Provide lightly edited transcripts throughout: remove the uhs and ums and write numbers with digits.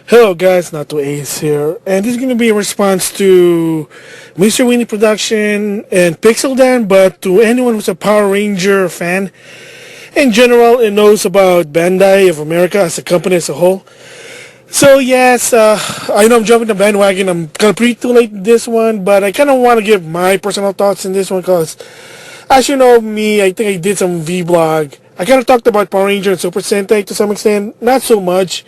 Hello guys, NautoAce here, and this is going to be a response to Mr. Winnie Production and Pixel Dan, but to anyone who's a Power Ranger fan in general and knows about Bandai of America as a company as a whole. So yes, I know I'm jumping the bandwagon. I'm kind of pretty too late in this one, but I kind of want to give my personal thoughts in this one because, as you know me, I think I did some vlog. I kind of talked about Power Ranger and Super Sentai to some extent, not so much.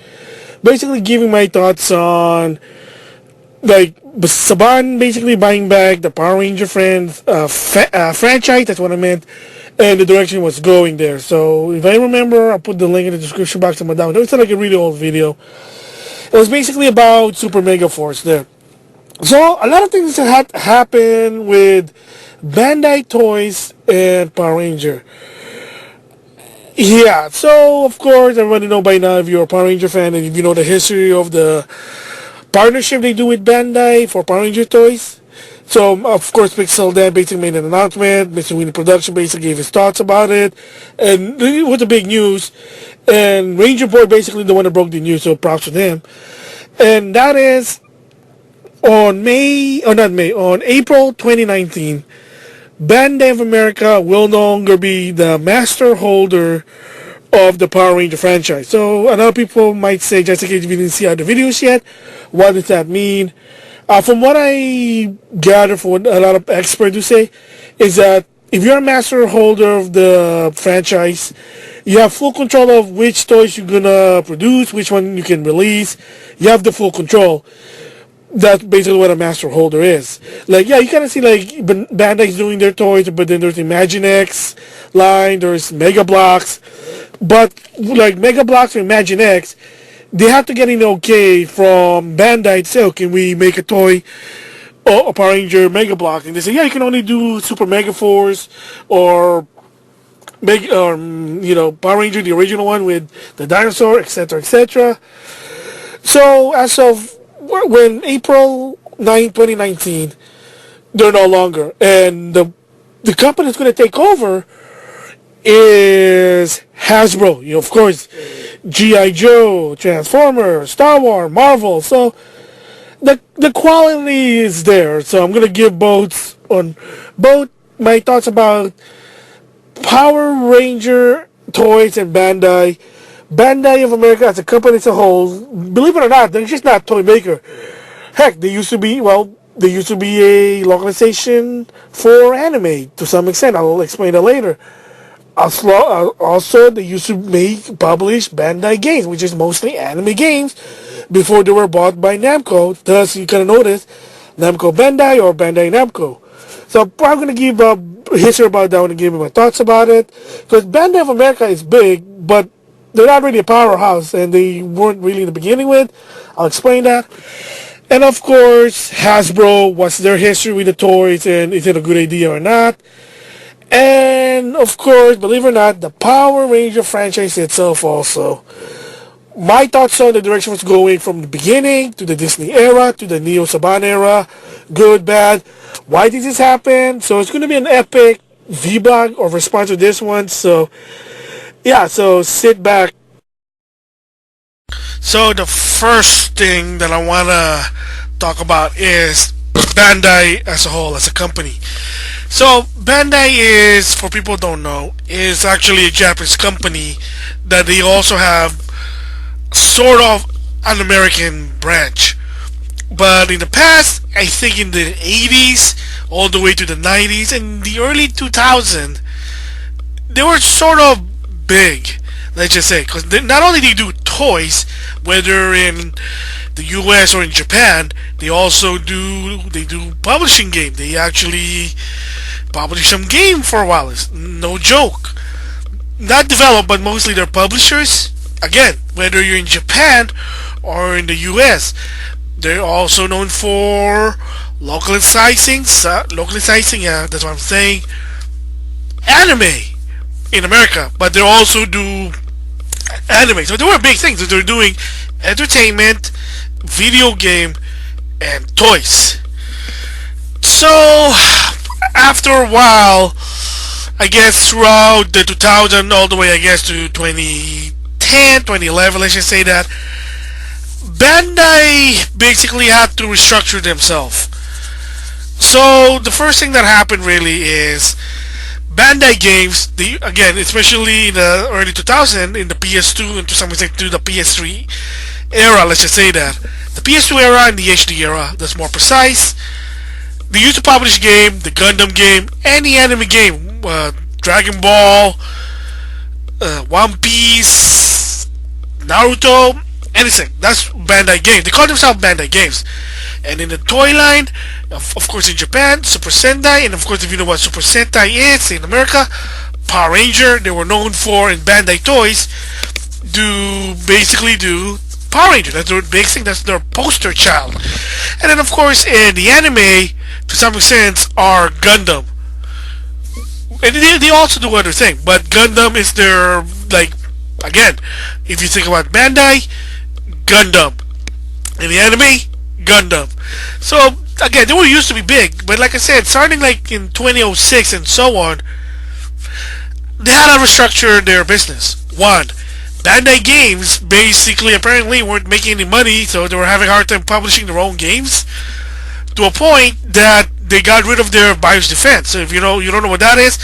Basically giving my thoughts on like Saban basically buying back the Power Ranger franchise. That's what I meant, and the direction was going there. So if I remember, I'll put the link in the description box on down. It's like a really old video. It was basically about Super Mega Force there. So a lot of things had happened with Bandai Toys and Power Ranger. Yeah, so of course everybody know by now if you're a Power Ranger fan and if you know the history of the partnership they do with Bandai for Power Ranger toys. So of course Pixel Dan basically made an announcement, Mr. Winnie Production basically gave his thoughts about it, and it was the big news. And Ranger Boy basically the one that broke the news, so props to him. And that is on April 2019. Bandai of America will no longer be the master holder of the Power Ranger franchise. So a lot of people might say, just in case you didn't see other videos yet, what does that mean? From what I gather from what a lot of experts do say, is that if you're a master holder of the franchise, you have full control of which toys you're gonna produce, which one you can release. You have the full control. That's basically what a master holder is. Like, yeah, you kind of see like Bandai's doing their toys, but then there's Imaginext line, there's Mega Bloks, but like Mega Bloks or Imaginext, they have to get an okay from Bandai to say, oh, can we make a toy or a Power Ranger Mega Block? And they say, yeah, you can only do Super Mega Force or Power Ranger, the original one with the dinosaur, etc., etc. So as of when April 9, 2019, they're no longer. And the company that's going to take over is Hasbro. You know, of course, G.I. Joe, Transformers, Star Wars, Marvel. So the quality is there. So I'm going to give both my thoughts about Power Ranger toys and Bandai. Bandai of America as a company as a whole, believe it or not, they're just not a toy maker. Heck, they used to be a localization for anime to some extent. I'll explain that later. Also, they used to publish Bandai games, which is mostly anime games, before they were bought by Namco. Thus, you can notice Namco Bandai or Bandai Namco. So I'm going to give a history about that one and give you my thoughts about it. Because Bandai of America is big, but they're not really a powerhouse, and they weren't really in the beginning with. I'll explain that. And of course, Hasbro, what's their history with the toys, and is it a good idea or not? And of course, believe it or not, the Power Ranger franchise itself also. My thoughts on the direction was going from the beginning to the Disney era to the Neo Saban era, good, bad. Why did this happen? So it's going to be an epic vlog or response to this one. So yeah, so sit back. So the first thing that I want to talk about is Bandai as a whole, as a company. So Bandai is, for people who don't know, is actually a Japanese company that they also have sort of an American branch. But in the past, I think in the 80s, all the way to the 90s, and the early 2000s, they were sort of big, let's just say, because not only they do toys, whether in the US or in Japan, they do publishing game. They actually publish some game for a while. It's no joke. Not developed, but mostly they're publishers. Again, whether you're in Japan or in the US, they're also known for localizing, yeah, that's what I'm saying, anime in America, but they also do anime. So there were big things. They're doing entertainment, video game, and toys. So after a while, I guess throughout the 2000 all the way I guess to 2010, 2011, let's just say that, Bandai basically had to restructure themselves. So the first thing that happened really is Bandai games, again, especially in the early 2000s, in the PS2 and to some extent to the PS3 era, let's just say that. The PS2 era and the HD era, that's more precise. They used to publish game, the Gundam game, any anime game, Dragon Ball, One Piece, Naruto, anything. That's Bandai Games. They call themselves Bandai Games. And in the toy line, of course in Japan, Super Sentai, and of course if you know what Super Sentai is in America, Power Ranger, they were known for in Bandai Toys basically do Power Ranger. That's their big thing, that's their poster child. And then of course in the anime, to some extent, are Gundam. And they also do other things, but Gundam is their, like, again, if you think about Bandai, Gundam. In the anime, Gundam. So, again, they were used to be big, but like I said, starting like in 2006 and so on, they had to restructure their business. One, Bandai Games basically apparently weren't making any money, so they were having a hard time publishing their own games, to a point that they got rid of their BIOS defense. So if you don't know what that is,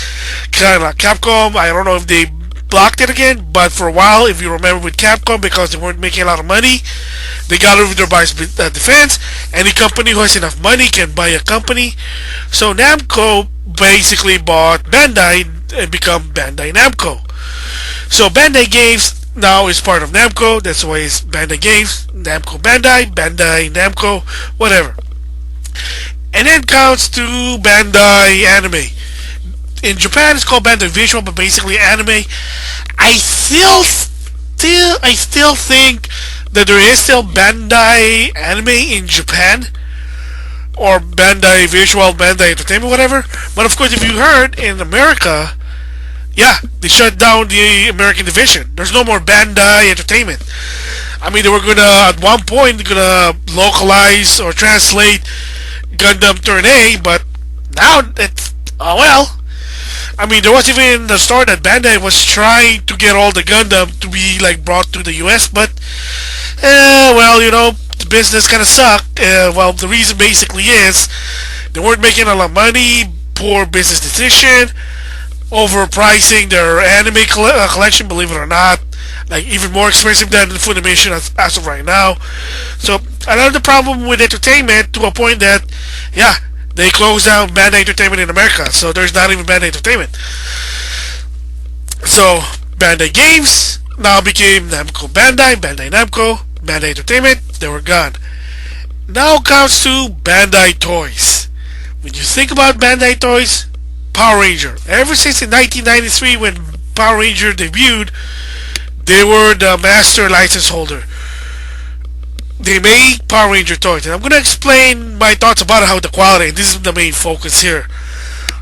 kind of like Capcom, I don't know if they blocked it again, but for a while, if you remember with Capcom, because they weren't making a lot of money, they got rid of their BIOS defense. Any company who has enough money can buy a company. So Namco basically bought Bandai and become Bandai Namco. So Bandai Games now is part of Namco. That's why it's Bandai Games, Namco Bandai, Bandai Namco, whatever. And then comes to Bandai Anime. In Japan, it's called Bandai Visual, but basically anime. I still think that there is still Bandai Anime in Japan, or Bandai Visual, Bandai Entertainment, whatever. But of course, if you heard in America, yeah, they shut down the American division. There's no more Bandai Entertainment. I mean, they were gonna at one point localize or translate Gundam Turn A, but now it's well. I mean, there was even the story that Bandai was trying to get all the Gundam to be like brought to the US, but well, the business kind of sucked. Well, the reason basically is they weren't making a lot of money, poor business decision, overpricing their anime collection, believe it or not, like even more expensive than Funimation as of right now. So another problem with entertainment, to a point that, yeah, they closed down Bandai Entertainment in America, so there's not even Bandai Entertainment. So Bandai Games now became Namco Bandai, Bandai Namco, Bandai Entertainment. They were gone. Now comes to Bandai Toys. When you think about Bandai Toys, Power Ranger. Ever since in 1993 when Power Ranger debuted, they were the master license holder. They made Power Ranger toys, and I'm going to explain my thoughts about how the quality, and this is the main focus here.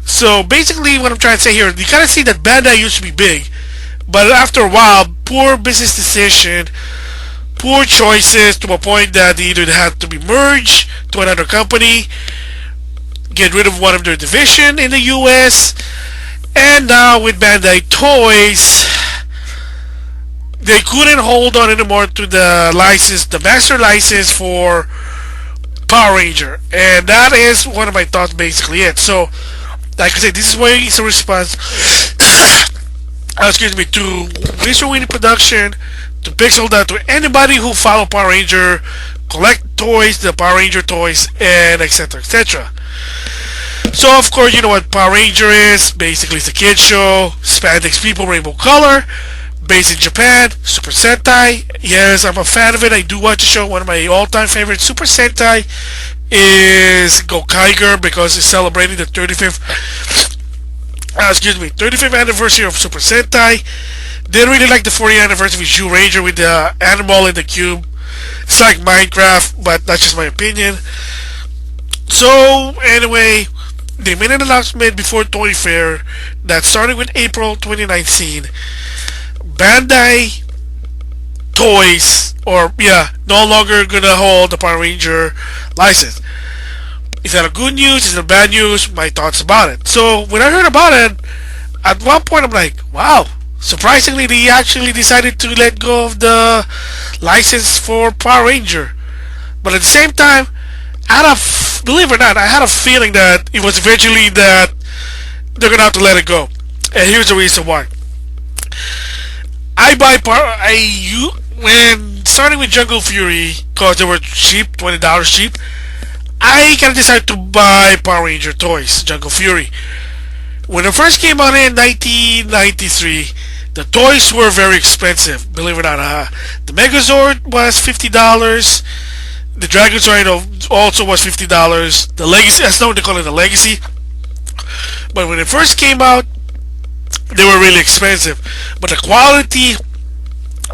So basically what I'm trying to say here, you kind of see that Bandai used to be big, but after a while, poor business decision, poor choices, to a point that they either had to be merged to another company, get rid of one of their division in the US, and now with Bandai Toys, they couldn't hold on anymore to the license, the master license for Power Ranger, and that is one of my thoughts basically it. So, like I said, this is why it's a response to Visual Winnie Production, to Pixel Dot, to anybody who follow Power Ranger, collect toys, the Power Ranger toys, and etc. etc. So of course, you know what Power Ranger is. Basically it's a kid show, spandex people, rainbow color, based in Japan. Super Sentai, yes, I'm a fan of it. I do watch the show. One of my all-time favorite Super Sentai is Gokaiger, because it's celebrating the 35th anniversary of Super Sentai. Didn't really like the 40th anniversary with Zhu Ranger with the animal in the cube. It's like Minecraft, but that's just my opinion. So anyway, they made an announcement before Toy Fair that starting with April 2019, Bandai Toys, no longer gonna hold the Power Ranger license. Is that a good news? Is it bad news? My thoughts about it. So when I heard about it, at one point I'm like, wow, Surprisingly, they actually decided to let go of the license for Power Ranger. But at the same time, believe it or not, I had a feeling that it was eventually that they're gonna have to let it go. And here's the reason why. When starting with Jungle Fury, cause they were cheap, $20 cheap. I kind of decided to buy Power Ranger toys, Jungle Fury. When it first came out in 1993, the toys were very expensive. Believe it or not, the Megazord was $50. The Dragon Sword also was $50. The Legacy, that's not what they call it, the Legacy. But when it first came out, they were really expensive. But the quality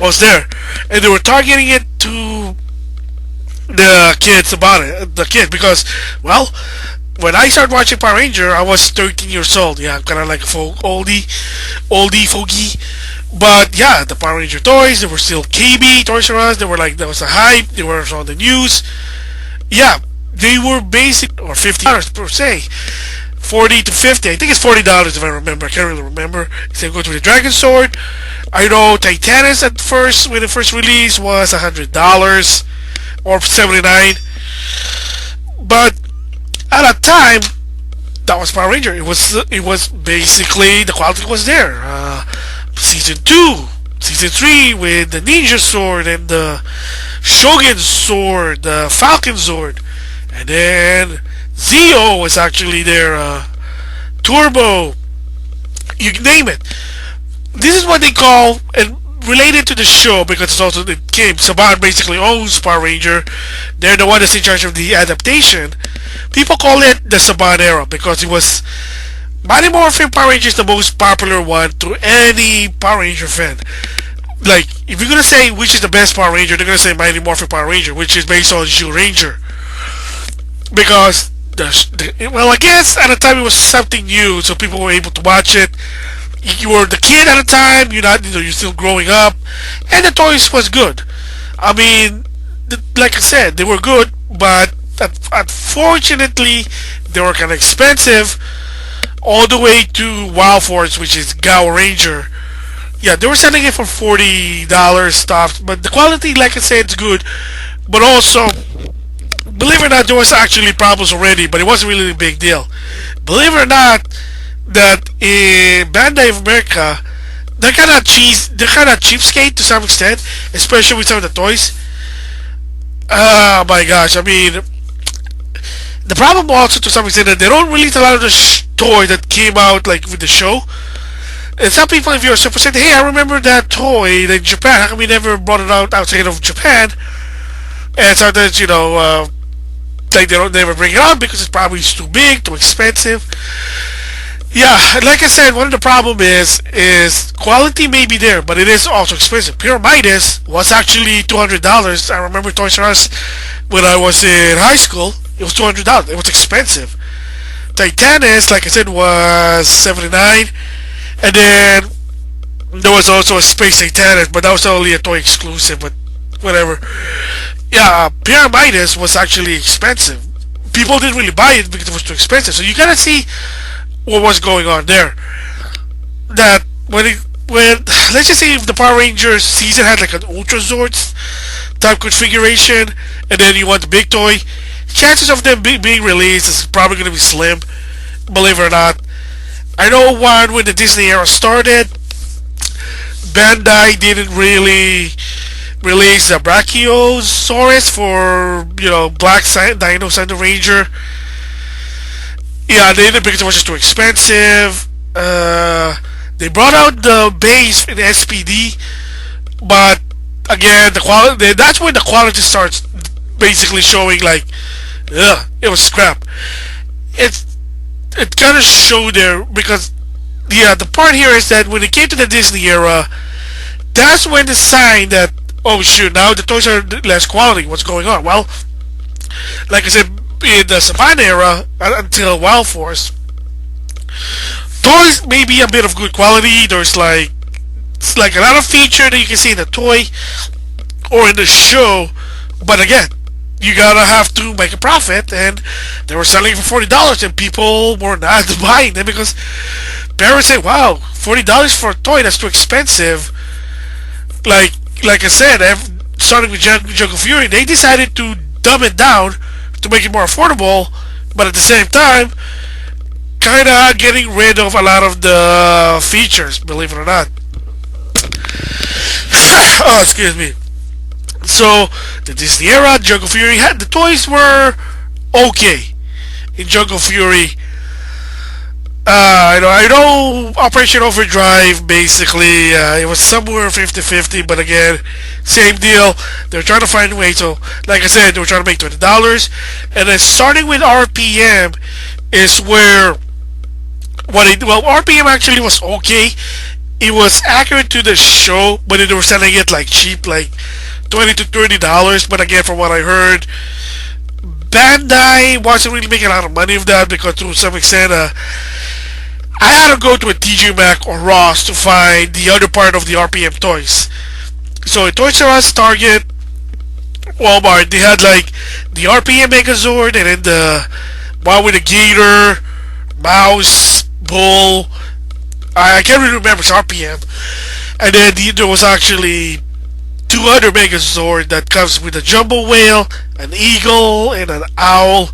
was there, and they were targeting it to the kids because, well, when I started watching Power Ranger, I was 13 years old. Yeah, I'm kind of like a oldie fogey. But yeah, the Power Ranger toys, they were still KB Toys R Us. They were like, there was a hype. They were on the news. Yeah, they were basic, or $50 per se. 40 to 50. I think it's $40 if I remember. I can't really remember. Same goes with the Dragon Sword. I know Titanus at first, when it first released, was $100 or $79. But at a time, that was Power Ranger. It was basically, the quality was there. Season 2, Season 3 with the Ninja Sword and the Shogun Sword, the Falcon Sword, and then Zeo was actually there, Turbo, you name it. This is what they call, and related to the show, because it's also the game, Saban basically owns Power Ranger. They're the one that's in charge of the adaptation. People call it the Saban era because it was Mighty Morphin Power Ranger is the most popular one to any Power Ranger fan. Like, if you're gonna say which is the best Power Ranger, they're gonna say Mighty Morphin Power Ranger, which is based on Zhu Ranger. Because well, I guess at the time it was something new, so people were able to watch it. You were the kid at the time, you're still growing up, and the toys was good. I mean, like I said, they were good, but unfortunately, they were kind of expensive. All the way to Wild Force, which is Gao Ranger. Yeah, they were selling it for $40 stuff, but the quality, like I said, is good. But also, believe it or not, there was actually problems already, but it wasn't really a big deal. Believe it or not, that in Bandai of America, they're kind of cheapskate to some extent, especially with some of the toys. Oh my gosh, I mean, the problem also to some extent that they don't release a lot of the toy that came out like with the show. And some people, if you're super saying, hey, I remember that toy in Japan, how come you never brought it out outside of Japan? And sometimes, like they don't never bring it out because it's probably too big, too expensive. Yeah, like I said, one of the problem is quality may be there, but it is also expensive. Pure Midas was actually $200. I remember Toys R Us when I was in high school. It was $200. It was expensive. Titanus, like I said, was $79, and then there was also a Space Titanus, but that was only a toy exclusive. But whatever. Yeah, Pure Midas was actually expensive. People didn't really buy it because it was too expensive. So you gotta see what was going on there. That when let's just say if the Power Rangers season had like an Ultra Zords type configuration, and then you want the big toy, chances of them being released is probably going to be slim, believe it or not. I know when the Disney era started, Bandai didn't really release a Brachiosaurus for, Black Dino Center Ranger. Yeah, they didn't because it was just too expensive. They brought out the base in SPD, but again, the quality, that's when the quality starts basically showing like, it was scrap. It kind of showed there because, the part here is that when it came to the Disney era, that's when the sign that, oh shoot, now the toys are less quality. What's going on? Well, like I said, in the Savannah era until Wild Force, toys may be a bit of good quality. There's like a lot of feature that you can see in the toy or in the show, but again, you gotta have to make a profit, and they were selling for $40, and people were not buying them because parents say, "Wow, $40 for a toy? That's too expensive." Like like I said, starting with Jungle Fury, they decided to dumb it down to make it more affordable, but at the same time, kind of getting rid of a lot of the features. Believe it or not. Oh, excuse me. So the Disney era, Jungle Fury had the toys were okay in Jungle Fury. I know Operation Overdrive basically it was somewhere 50-50, but again, same deal. They're trying to find a way. So, like I said, they were trying to make $20, and then starting with RPM is where RPM actually was okay. It was accurate to the show, but they were selling it like cheap, like $20 to $30. But again, from what I heard, Bandai wasn't really making a lot of money of that because to some extent, I had to go to a TJ Maxx or Ross to find the other part of the RPM toys. So at Toys R Us, Target, Walmart, they had like the RPM Megazord and then the one with the gator, mouse, bull. I can't really remember, it's RPM. And then there was actually two other Megazord that comes with a jumbo whale, an eagle, and an owl.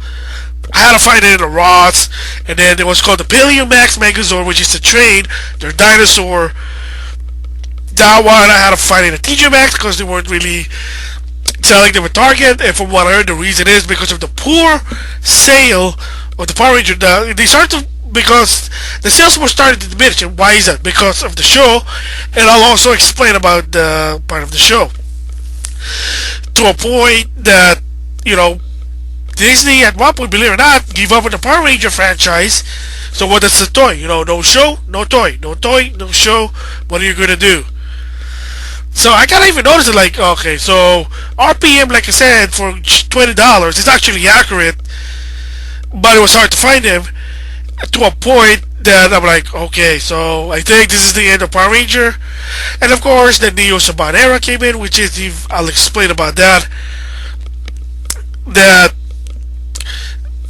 I had to find it in a Ross. And then there was called the Billion Max Megazord, which is the train, their dinosaur. That one I had to find it in a TJ Maxx because they weren't really selling them at Target. And from what I heard, the reason is because of the poor sale of the Power Ranger. They started to, because the sales were starting to diminish. And why is that? Because of the show. And I'll also explain about the part of the show. To a point that, Disney at one point, believe it or not, gave up on the Power Ranger franchise. So what is the toy? No show, no toy. No toy, no show. What are you going to do? So I can't even notice it, like, okay, so RPM, like I said, for $20 is actually accurate, but it was hard to find them to a point that I'm like, okay, so I think this is the end of Power Ranger. And of course, the Neo Saban era came in, which is, I'll explain about that. That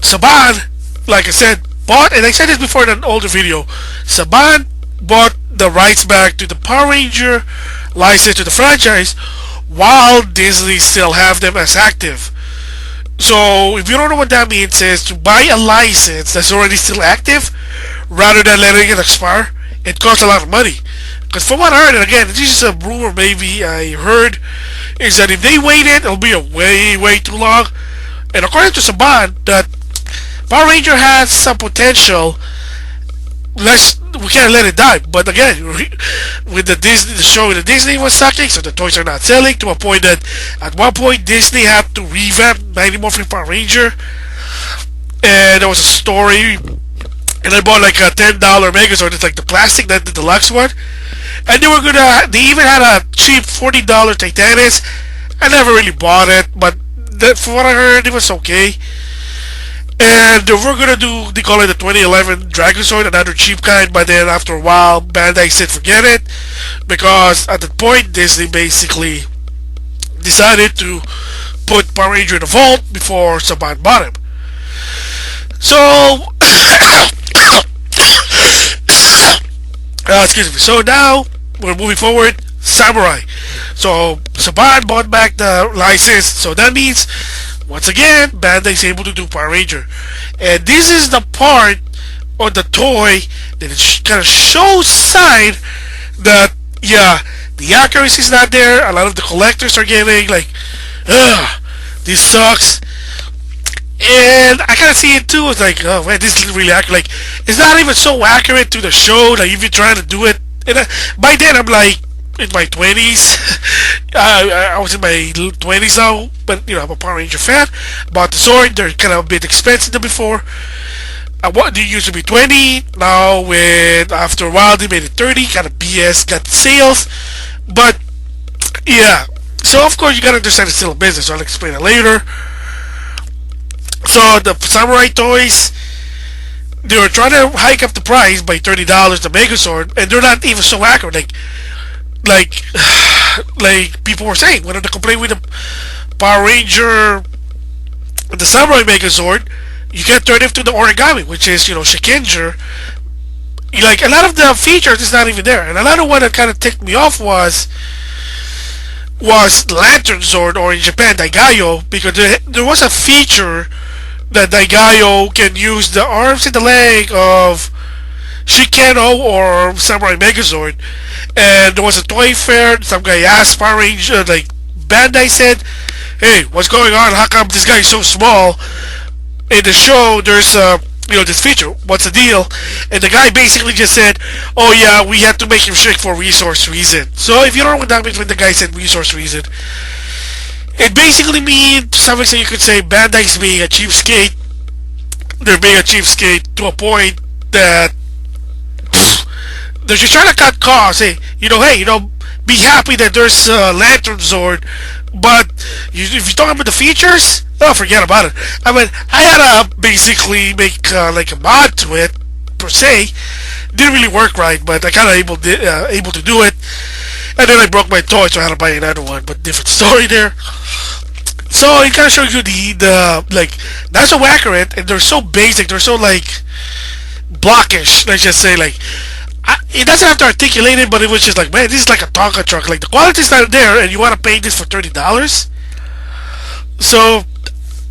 Saban, like I said, bought, and I said this before in an older video, Saban bought the rights back to the Power Ranger license to the franchise while Disney still have them as active. So if you don't know what that means, is to buy a license that's already still active rather than letting it expire. It costs a lot of money. Because from what I heard, and again, this is a rumor maybe I heard, is that if they waited, it'll be a way too long. And according to Saban, that Power Ranger has some potential. We can't let it die. But again, with the show with the Disney was sucking, so the toys are not selling, to a point that at one point Disney had to revamp 90 Morphin Power Ranger. And there was a story, and I bought like a $10 Megazord. It's like the plastic, not the deluxe one. And they even had a cheap $40 Titanus. I never really bought it, but from what I heard, it was okay. And we're gonna do, they call it the 2011 Dragon Sword, another cheap kind, but then after a while, Bandai said forget it, because at that point, Disney basically decided to put Power Ranger in the vault before Saban bought him. So, excuse me, so now, we're moving forward, Samurai. So, Saban bought back the license, so that means, once again, Bandai is able to do Power Ranger. And this is the part on the toy that it kind of shows sign that, yeah, the accuracy is not there. A lot of the collectors are getting like, ugh, this sucks. And I kind of see it too. It's like, oh man, this is really accurate. Like, it's not even so accurate to the show. Like, if you're trying to do it, and by then I'm like, in my 20s. I was in my 20s now, but I'm a Power Ranger fan. Bought the sword. They're kind of a bit expensive than before. They used to be 20. Now, after a while, they made it 30. Kind of BS. Got the sales, but yeah. So of course, you gotta understand it's still a business. So I'll explain it later. So the Samurai toys, they were trying to hike up the price by $30, the Megazord, and they're not even so accurate. Like people were saying, when they complain with the Power Ranger, the Samurai Megazord, you can't turn it to the origami, which is, Shikinger. like a lot of the features is not even there. And another one that kind of ticked me off was Lantern Sword, or in Japan Daigayo, because there was a feature that Daigayo can use the arms and the leg of Shikeno or Samurai Megazord. And there was a toy fair. Some guy asked Power Ranger, like Bandai said, "Hey, what's going on? How come this guy is so small?" In the show, there's this feature. What's the deal? And the guy basically just said, "Oh yeah, we had to make him shrink for resource reason." So if you don't know what that means when the guy said resource reason, it basically means, to some extent, you could say Bandai's being a cheapskate. They're being a cheapskate to a point that they're just trying to cut costs. Hey, be happy that there's a Lantern Sword, but if you're talking about the features, oh, forget about it. I mean, I had to basically make like a mod to it, per se. Didn't really work right, but I kind of able to do it. And then I broke my toy, so I had to buy another one, but different story there. So it kind of shows you the like, not so accurate, and they're so basic, they're so like blockish. Let's just say, like, it doesn't have to articulate it, but it was just like, man, this is like a Tonka truck. Like, the quality's not there, and you want to pay this for $30. So,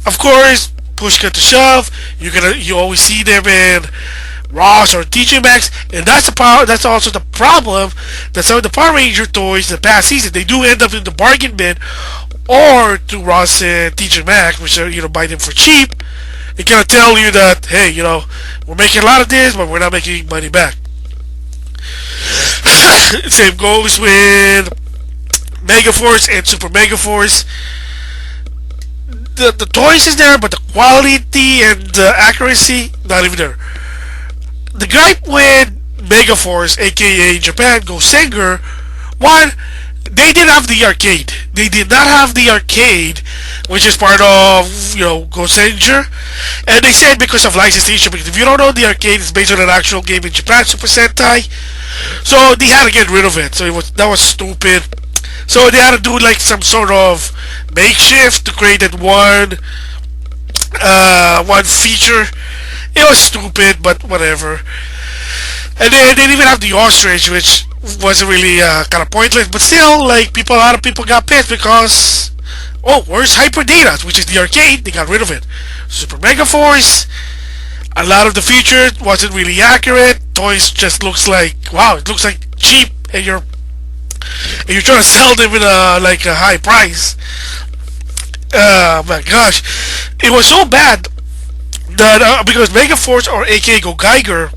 of course, push cut to shove, you always see them in Ross or TJ Maxx, and that's also the problem that some of the Power Ranger toys the past season, they do end up in the bargain bin or to Ross and TJ Maxx, which are buy them for cheap. They kind of tell you that, hey, we're making a lot of this, but we're not making money back. Same goes with Megaforce and Super Megaforce. The toys is there, but the quality and the accuracy, not even there. The gripe with Megaforce, aka Japan Go Singer, one, they didn't have the arcade. They did not have the arcade, which is part of Go Singer, and they said because of licensing issue. Because if you don't know, the arcade is based on an actual game in Japan, Super Sentai. So they had to get rid of it. So that was stupid. So they had to do like some sort of makeshift to create that one feature. It was stupid, but whatever. And then they didn't even have the ostrich, which wasn't really kind of pointless. But still, like, a lot of people got pissed because, oh, where's Hyper Data, which is the arcade? They got rid of it. Super Mega Force, a lot of the features wasn't really accurate. Toys just looks like, wow, it looks like cheap, and you're trying to sell them in a high price. My gosh, it was so bad that because Megaforce, or aka Go Geiger,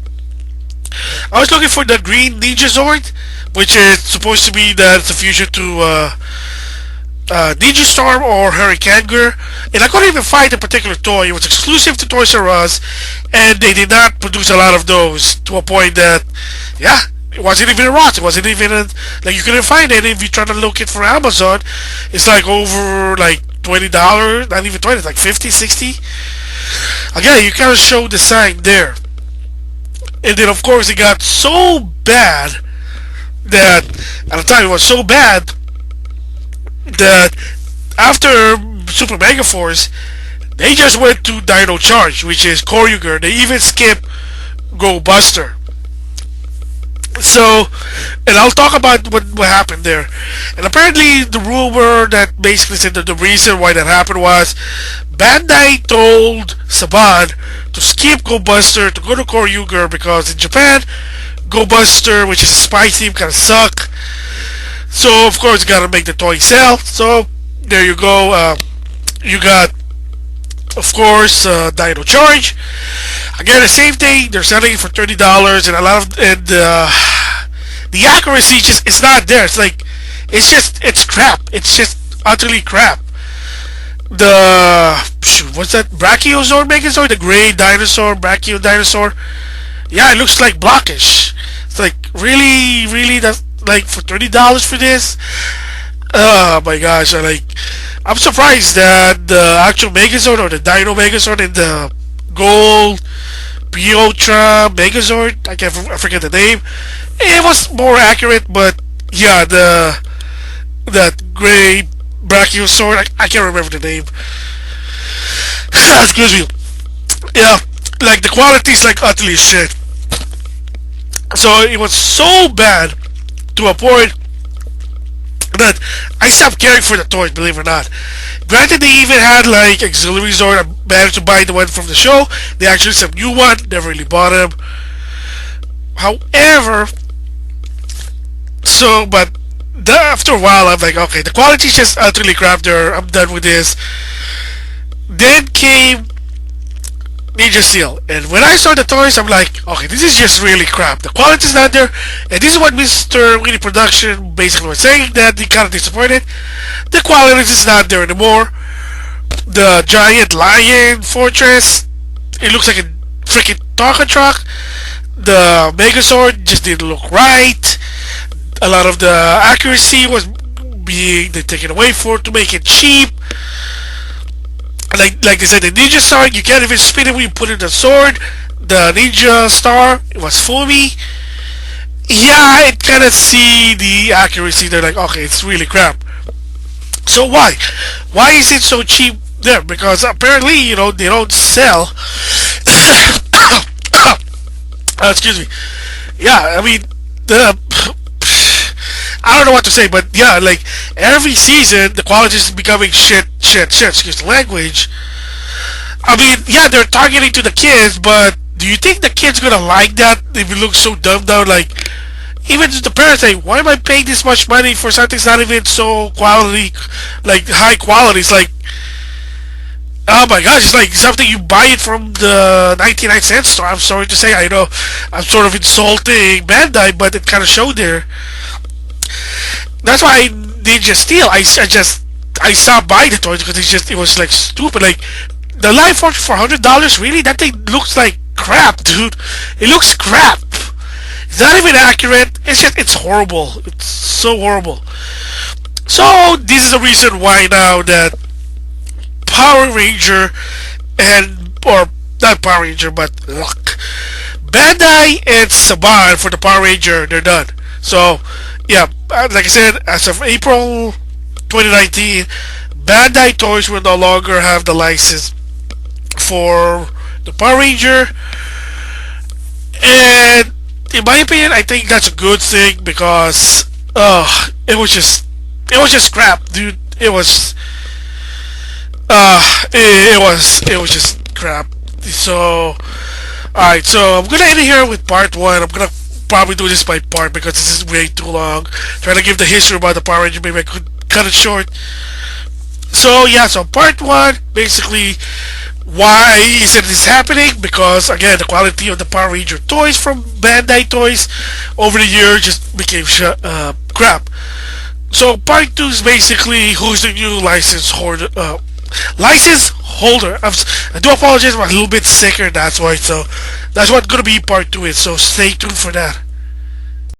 I was looking for the green Ninja Zord, which is supposed to be that it's a fusion to Ninja Storm or Hurricaneger, and I couldn't even find a particular toy. It was exclusive to Toys R Us, and they did not produce a lot of those, to a point that, yeah, it wasn't even a Ross. It wasn't even like, you couldn't find it. If you try to look it for Amazon, it's like over like $20, not even 20, it's like 50, 60. Again, you kind of show the sign there. And then of course it got so bad that, at the time it was so bad that after Super Mega Force, they just went to Dino Charge, which is Koryuger. They even skipped Go Buster. So, and I'll talk about what happened there. And apparently the rumor that basically said that the reason why that happened was Bandai told Saban to skip Go Buster to go to Koryuger, because in Japan, Go Buster, which is a spy theme, kind of suck. So of course you gotta make the toy sell. So there you go. You got, of course, Dino Charge. Again, the same thing. They're selling it for $30, and a lot of the accuracy just is not there. It's like it's crap. It's just utterly crap. What's that? Brachiosaur Megazord, the gray dinosaur, Brachio dinosaur. Yeah, it looks like blockish. It's like really that's like for $30 for this. Oh my gosh! I'm surprised that the actual Megazord, or the Dino Megazord, and the gold Piotra Megazord, I forget the name. It was more accurate, but yeah, that gray Brachiosaur, I can't remember the name. Excuse me. Yeah, like the quality is like utterly shit. So it was so bad to a point that I stopped caring for the toys, believe it or not. Granted, they even had like auxiliary Zord. I managed to buy the one from the show. They actually some new one. Never really bought them. However, but after a while, I'm like, okay, the quality's just utterly crap there. I'm done with this. Then came Ninja Steel, and when I saw the toys, I'm like, okay, this is just really crap. The quality's not there, and this is what Mr. Winnie Production basically was saying, that he kind of disappointed. The quality is not there anymore. The giant lion fortress, it looks like a freaking Tonka truck. The Megazord just didn't look right. A lot of the accuracy was being taken away to make it cheap. Like they said, the Ninja Star, you can't even spin it when you put in the sword. The Ninja Star, it was foamy. Yeah, I kind of see the accuracy. They're like, okay, it's really crap. So why? Why is it so cheap there? Because apparently, they don't sell. Excuse me. Yeah, I mean, I don't know what to say, but yeah, like every season, the quality is becoming shit. Excuse the language. I mean, yeah, they're targeting to the kids, but do you think the kids gonna like that if it looks so dumbed down? Like, even the parents say, why am I paying this much money for something that's not even so quality, like high quality? It's like, oh my gosh, it's like something you buy it from the 99-cent store. I'm sorry to say, I know I'm sort of insulting Bandai, but it kind of showed there. That's why Ninja Steel, I stopped buying the toys because it was like stupid. Like the Life Force for $100, really? That thing looks like crap, dude. It looks crap. It's not even accurate. It's horrible. It's so horrible. So this is the reason why now that Power Ranger or not Power Ranger, but Bandai and Saban for the Power Ranger, they're done. So yeah, like I said, as of April 2019, Bandai Toys will no longer have the license for the Power Ranger, and in my opinion, I think that's a good thing because it was just crap, dude. It was just crap. So alright, so I'm gonna end it here with part 1. I'm gonna probably do this by part because this is way too long. Trying to give the history about the Power Ranger, maybe I could cut it short. So yeah, so part 1, basically, why is this happening? Because again, the quality of the Power Ranger toys from Bandai Toys over the years just became crap. So part 2 is basically who's the new license holder. I do apologize, I'm a little bit sicker, that's why. So that's what gonna be part 2 is. So stay tuned for that.